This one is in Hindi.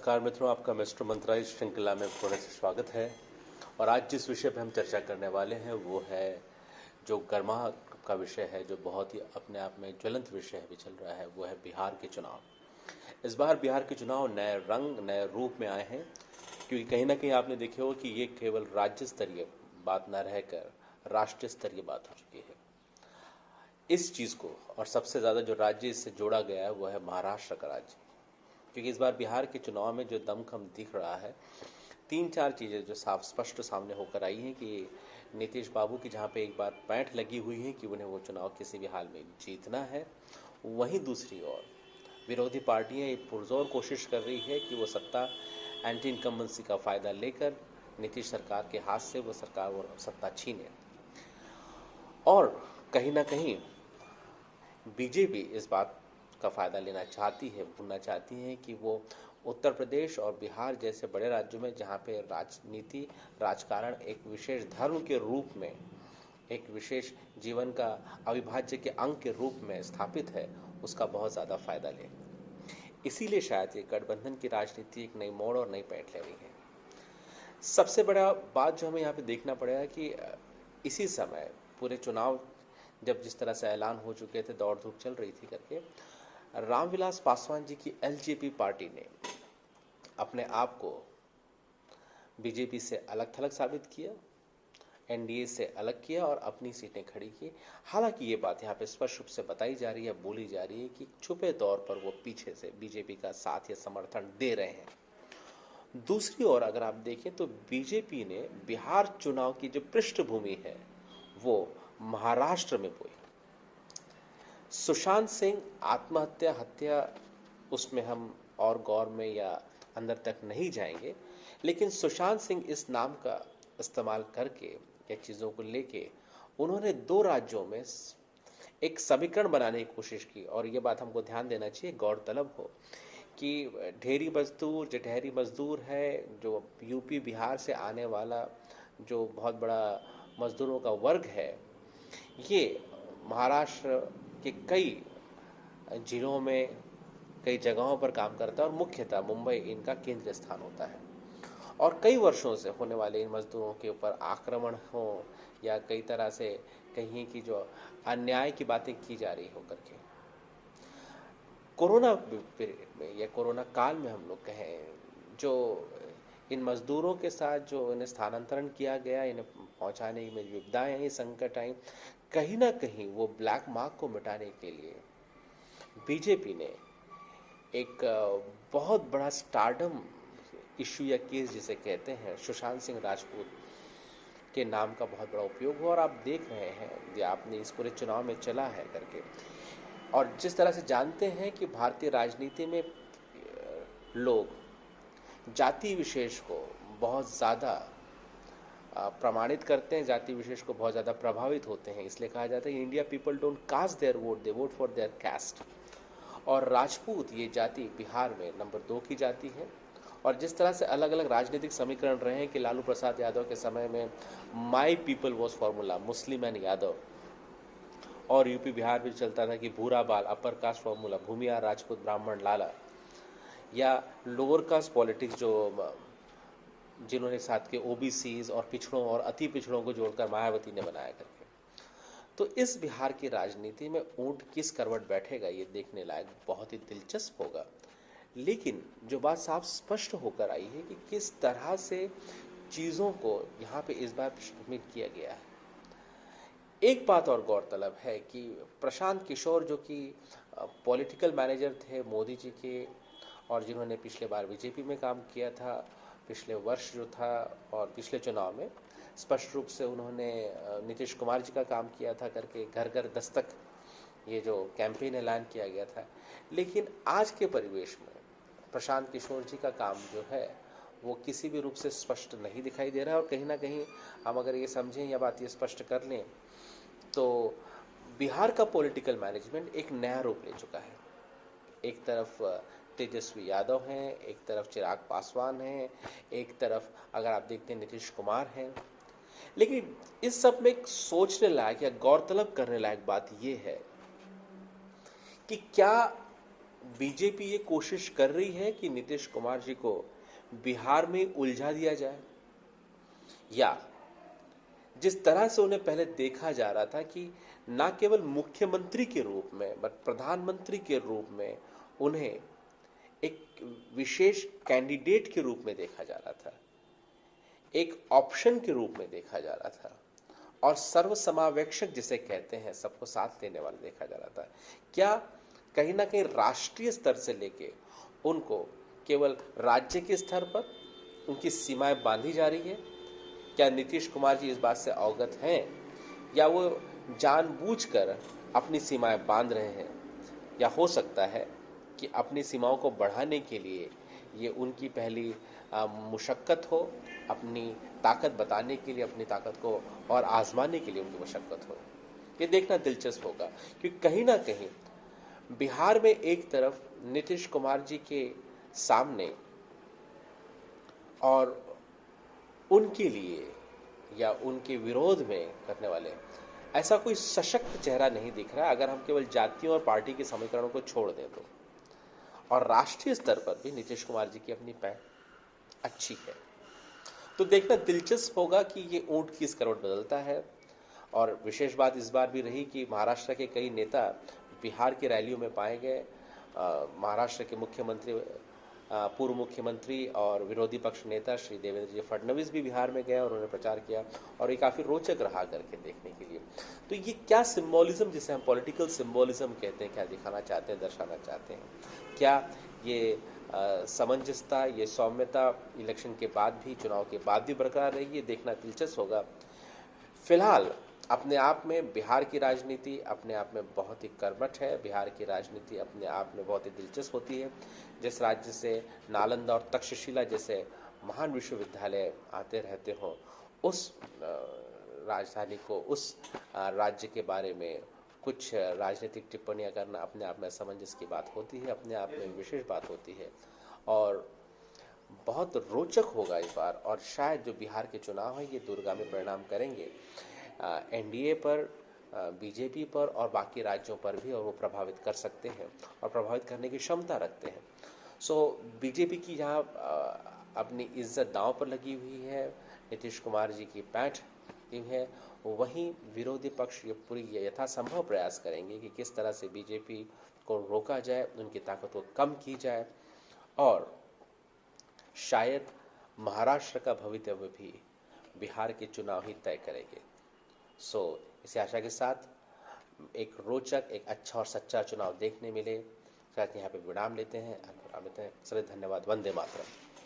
नमस्कार मित्रों, आपका मिस्टर मंत्रालय श्रृंखला में पुनः से स्वागत है। और आज जिस विषय पर हम चर्चा करने वाले हैं वो है जो गर्मा का विषय है, जो बहुत ही अपने आप में ज्वलंत विषय भी चल रहा है, वो है बिहार के चुनाव। इस बार बिहार के चुनाव नए रंग नए रूप में आए हैं, क्योंकि कहीं ना कहीं आपने देखे हो कि ये केवल राज्य स्तरीय बात न रहकर राष्ट्रीय स्तरीय बात हो चुकी है। इस चीज़ को और सबसे ज़्यादा जो राज्य इससे जोड़ा गया है वो है महाराष्ट्र का राज्य, क्योंकि इस बार बिहार के चुनाव में जो दमखम दिख रहा है, 3-4 चीज़ें जो साफ स्पष्ट सामने होकर आई हैं कि नीतीश बाबू की जहाँ पे एक बार पैंठ लगी हुई है कि उन्हें वो चुनाव किसी भी हाल में जीतना है, वहीं दूसरी ओर विरोधी पार्टियां एक पुरजोर कोशिश कर रही है कि वो सत्ता एंटी इनकम्बेंसी का फ़ायदा लेकर नीतीश सरकार के हाथ से वो सरकार वो सत्ता छीने। और कहीं ना कहीं बीजेपी इस बात का फ़ायदा लेना चाहती है, भूलना चाहती है कि वो उत्तर प्रदेश और बिहार जैसे बड़े राज्यों में जहाँ पे राजनीति राजकारण एक विशेष धर्म के रूप में, एक विशेष जीवन का अविभाज्य के अंग के रूप में स्थापित है, उसका बहुत ज़्यादा फ़ायदा ले। इसीलिए शायद ये गठबंधन की राजनीति एक नई मोड़ और नई पैठ ले रही है। सबसे बड़ा बात जो हमें यहाँ पे देखना पड़ेगा कि इसी समय पूरे चुनाव जब जिस तरह से ऐलान हो चुके थे, दौड़ धूप चल रही थी करके, रामविलास पासवान जी की एलजेपी पार्टी ने अपने आप को बीजेपी से अलग थलग साबित किया, एनडीए से अलग किया और अपनी सीटें खड़ी की। हालांकि ये बात यहाँ पे स्पष्ट रूप से बताई जा रही है, बोली जा रही है कि छुपे तौर पर वो पीछे से बीजेपी का साथ या समर्थन दे रहे हैं। दूसरी ओर अगर आप देखें तो बीजेपी ने बिहार चुनाव की जो पृष्ठभूमि है वो महाराष्ट्र में बोई। सुशांत सिंह आत्महत्या हत्या, उसमें हम और गौर में या अंदर तक नहीं जाएंगे, लेकिन सुशांत सिंह इस नाम का इस्तेमाल करके या चीज़ों को लेके उन्होंने 2 राज्यों में एक समीकरण बनाने की कोशिश की। और ये बात हमको ध्यान देना चाहिए, गौरतलब हो कि ढेरी मजदूर जटहरी मजदूर है, जो यूपी बिहार से आने वाला जो बहुत बड़ा मजदूरों का वर्ग है, ये महाराष्ट्र के कई जिलों में कई जगहों पर काम करता है और मुख्यतः मुंबई इनका केंद्रीय स्थान होता है। और कई वर्षों से होने वाले इन मजदूरों के ऊपर आक्रमण हो या कई तरह से कहीं की जो अन्याय की बातें की जा रही हो करके, कोरोना पीरियड में या कोरोना काल में हम लोग कहें, जो इन मजदूरों के साथ जो इन्हें स्थानांतरण किया गया, इन्हें पहुंचाने में विपदाएं आई, संकट आई, कहीं ना कहीं वो ब्लैक मार्क को मिटाने के लिए बीजेपी ने एक बहुत बड़ा स्टारडम इशू या केस जिसे कहते हैं, सुशांत सिंह राजपूत के नाम का बहुत बड़ा उपयोग हुआ। और आप देख रहे हैं, ये आपने इस पूरे चुनाव में चला है करके, और जिस तरह से जानते हैं कि भारतीय राजनीति में लोग जाति विशेष को बहुत ज़्यादा प्रमाणित करते हैं, जाति विशेष को बहुत ज़्यादा प्रभावित होते हैं। इसलिए कहा जाता है कि India people don't cast their vote, they vote for their caste. और राजपूत ये जाति बिहार में नंबर 2 की जाति है। और जिस तरह से अलग अलग राजनीतिक समीकरण रहे हैं कि लालू प्रसाद यादव के समय में my people was formula, Muslim and Yadav, और यूपी बिहार भी चलता था कि भूरा बाल, अपर कास्ट फॉर्मूला, भूमिया राजपूत ब्राह्मण लाला, या लोअर कास्ट पॉलिटिक्स जो जिन्होंने साथ के ओबीसीज और पिछड़ों और अति पिछड़ों को जोड़कर मायावती ने बनाया करके। तो इस बिहार की राजनीति में ऊंट किस करवट बैठेगा, ये देखने लायक बहुत ही दिलचस्प होगा। लेकिन जो बात साफ स्पष्ट होकर आई है कि किस तरह से चीज़ों को यहाँ पे इस बार पृष्ठभूमि किया गया है। एक बात और गौरतलब है कि प्रशांत किशोर, जो कि पॉलिटिकल मैनेजर थे मोदी जी के, और जिन्होंने पिछले बार बीजेपी में काम किया था, पिछले वर्ष जो था और पिछले चुनाव में स्पष्ट रूप से उन्होंने नीतीश कुमार जी का काम किया था करके, घर घर दस्तक ये जो कैंपेन ऐलान किया गया था। लेकिन आज के परिवेश में प्रशांत किशोर जी का काम जो है वो किसी भी रूप से स्पष्ट नहीं दिखाई दे रहा है। और कहीं ना कहीं हम अगर ये समझें या बात ये स्पष्ट कर लें तो बिहार का पॉलिटिकल मैनेजमेंट एक नया रूप ले चुका है। एक तरफ तेजस्वी यादव हैं, एक तरफ चिराग पासवान हैं, एक तरफ अगर आप देखते हैं नीतीश कुमार हैं। लेकिन इस सब में एक सोचने लायक या गौरतलब करने लायक बात यह है कि क्या बीजेपी ये कोशिश कर रही है कि नीतीश कुमार जी को बिहार में उलझा दिया जाए, या जिस तरह से उन्हें पहले देखा जा रहा था कि न केवल मुख्यमंत्री के रूप में बट प्रधानमंत्री के रूप में उन्हें एक विशेष कैंडिडेट के रूप में देखा जा रहा था, एक ऑप्शन के रूप में देखा जा रहा था, और सर्वसमावेशक जिसे कहते हैं, सबको साथ लेने वाला देखा जा रहा था। क्या कहीं ना कहीं राष्ट्रीय स्तर से लेके उनको केवल राज्य के स्तर पर उनकी सीमाएं बांधी जा रही है? क्या नीतीश कुमार जी इस बात से अवगत हैं, या वो जानबूझकर अपनी सीमाएं बांध रहे हैं, या हो सकता है कि अपनी सीमाओं को बढ़ाने के लिए ये उनकी पहली मुशक्कत हो, अपनी ताकत बताने के लिए, अपनी ताकत को और आजमाने के लिए उनकी मशक्कत हो? ये देखना दिलचस्प होगा, क्योंकि कहीं ना कहीं बिहार में एक तरफ नीतीश कुमार जी के सामने और उनके लिए या उनके विरोध में करने वाले ऐसा कोई सशक्त चेहरा नहीं दिख रहा है, अगर हम केवल जातियों और पार्टी के समीकरणों को छोड़ दें तो। और राष्ट्रीय स्तर पर भी नीतीश कुमार जी की अपनी पहल अच्छी है, तो देखना दिलचस्प होगा कि ये ऊंट किस करवट बदलता है। और विशेष बात इस बार भी रही कि महाराष्ट्र के कई नेता बिहार की रैलियों में पाए गए। महाराष्ट्र के मुख्यमंत्री, पूर्व मुख्यमंत्री और विरोधी पक्ष नेता श्री देवेंद्र जी फडणवीस भी बिहार में गए और उन्होंने प्रचार किया, और ये काफ़ी रोचक रहा करके देखने के लिए। तो ये क्या सिंबॉलिज्म, जिसे हम पॉलिटिकल सिंबॉलिज्म कहते हैं, क्या दिखाना चाहते हैं, दर्शाना चाहते हैं? क्या ये समंजसता, ये सौम्यता इलेक्शन के बाद भी, चुनाव के बाद भी बरकरार रहेगी? ये देखना दिलचस्प होगा। फिलहाल अपने आप में बिहार की राजनीति अपने आप में बहुत ही कर्मठ है। बिहार की राजनीति अपने आप में बहुत ही दिलचस्प होती है। जिस राज्य से नालंदा और तक्षशिला जैसे महान विश्वविद्यालय आते रहते हो, उस राजधानी को, उस राज्य के बारे में कुछ राजनीतिक टिप्पणियां करना अपने आप में असमंजस की बात होती है, अपने आप में विशेष बात होती है, और बहुत रोचक होगा इस बार। और शायद जो बिहार के चुनाव हैं ये दूरगामी परिणाम करेंगे एनडीए पर, बीजेपी पर और बाकी राज्यों पर भी, और वो प्रभावित कर सकते हैं और प्रभावित करने की क्षमता रखते हैं। सो बीजेपी की जहाँ अपनी इज्जत दांव पर लगी हुई है, नीतीश कुमार जी की पैठ है, वहीं विरोधी पक्ष ये पूरी यथासंभव प्रयास करेंगे कि किस तरह से बीजेपी को रोका जाए, उनकी ताकत को कम की जाए, और शायद महाराष्ट्र का भवितव्य भी बिहार के चुनाव ही तय करेंगे। सो इसी आशा के साथ एक रोचक, एक अच्छा और सच्चा चुनाव देखने मिले, यहाँ पे विराम लेते हैं। सर धन्यवाद। वंदे मातरम।